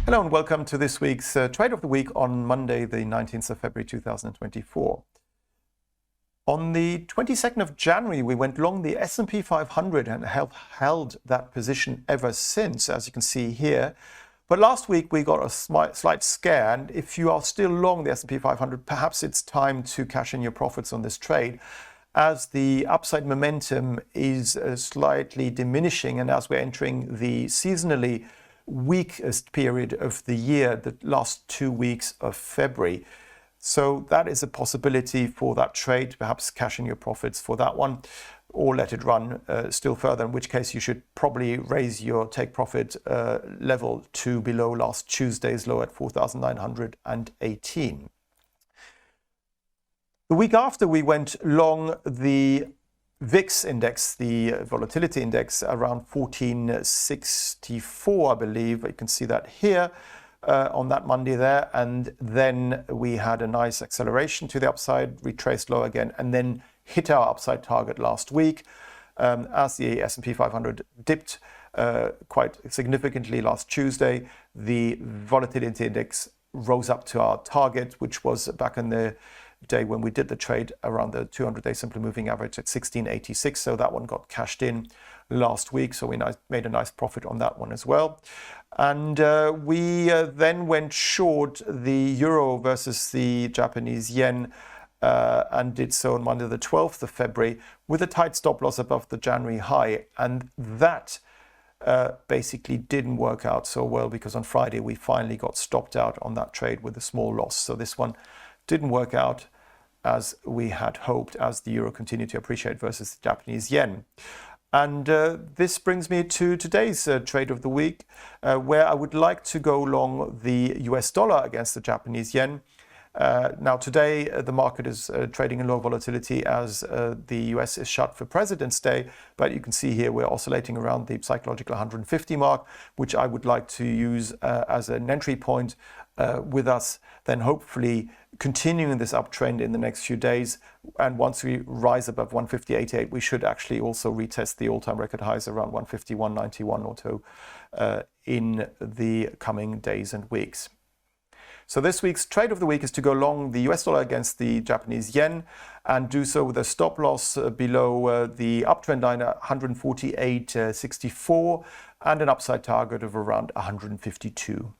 Hello and welcome to this week's Trade of the Week on Monday, the 19th of February 2024. On the 22nd of January, we went long the S&P 500 and have held that position ever since, as you can see here. But last week we got a slight scare, and if you are still long the S&P 500, perhaps it's time to cash in your profits on this trade, as the upside momentum is slightly diminishing, and as we're entering the seasonally weakest period of the year, the last 2 weeks of February. So that is a possibility for that trade, perhaps cash in your profits for that one, or let it run still further, in which case you should probably raise your take profit level to below last Tuesday's low at 4,918. The week after, we went long the VIX index, the volatility index, around 1464, I believe. You can see that here on that Monday there. And then we had a nice acceleration to the upside, retraced low again, and then hit our upside target last week. As the S&P 500 dipped quite significantly last Tuesday, the volatility index rose up to our target, which was back in the day when we did the trade around the 200-day simply moving average at 1686. So that one got cashed in last week. So we made a nice profit on that one as well. And we then went short the euro versus the Japanese yen and did so on Monday the 12th of February with a tight stop loss above the January high. And that basically didn't work out so well, because on Friday we finally got stopped out on that trade with a small loss. So this one didn't work out as we had hoped, as the euro continued to appreciate versus the Japanese yen. And this brings me to today's trade of the week, where I would like to go long the US dollar against the Japanese yen. Now today the market is trading in low volatility as the US is shut for President's Day, but you can see here we're oscillating around the psychological 150 mark, which I would like to use as an entry point with us, then hopefully continuing this uptrend in the next few days. And once we rise above 158.8, we should actually also retest the all-time record highs around 151.91 or so in the coming days and weeks. So this week's trade of the week is to go long the US dollar against the Japanese yen, and do so with a stop loss below the uptrend line at 148.64 and an upside target of around 152.